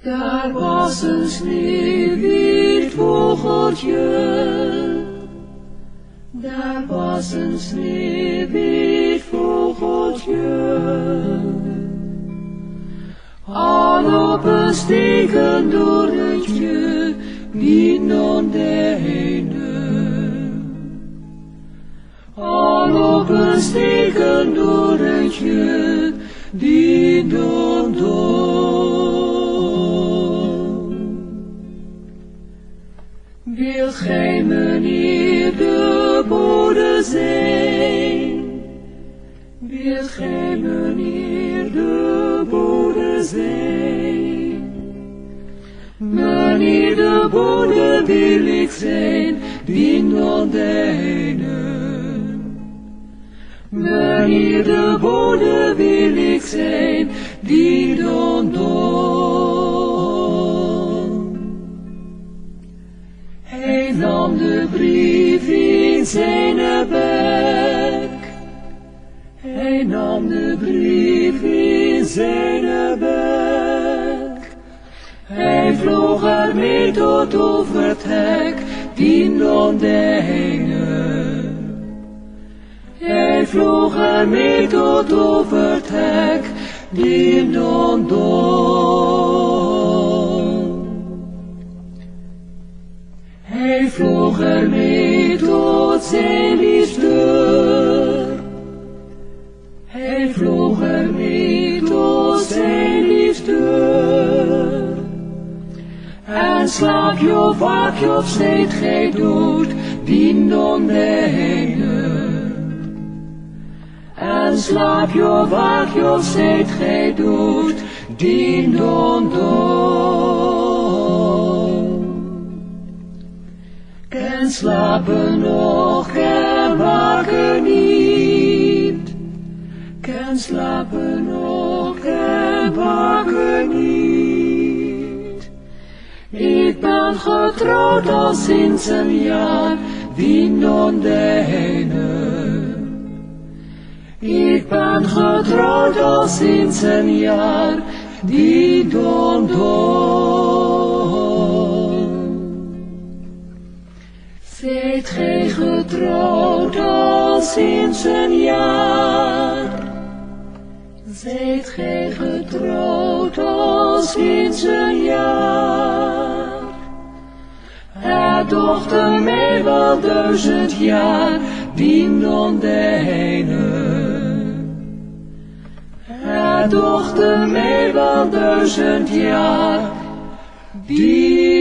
Daar was een sneeuwwit vogeltje. Daar was een sneeuwwit vogeltje. Al op een stekend doornetje, die non de hene. Al op een stekend doornetje, die non Wil gij, meneer, de bode zijn? Wil gij, meneer, de bode zijn? Meneer de bode wil ik zijn, die non de hene. Meneer de bode wil ik zijn, die non Hij nam de brief in zijn bek. Hij nam de brief in zijn bek. Hij vloog ermee tot over het hek, die non de hene. Hij vloog ermee tot over het hek, die non Hij vloog ermee tot zijn liefde. Hij vloog ermee tot zijn liefde. En slaap je of waak je of zijt gij dood, die non de hene. En slaap je of waak je of zijt gij dood, die non Ken slapen nog, ken waken niet. Ken slapen nog, ken waken niet. Ik ben getrouwd al sinds een jaar, die non de hene. Ik ben getrouwd al sinds een jaar, die non Zijt gij getrouwd al sinds een jaar? Zijt gij getrouwd al sinds een jaar? Het dochter mij wel 1000 jaar, die non de hene. Het dochter mij wel 1000 jaar, die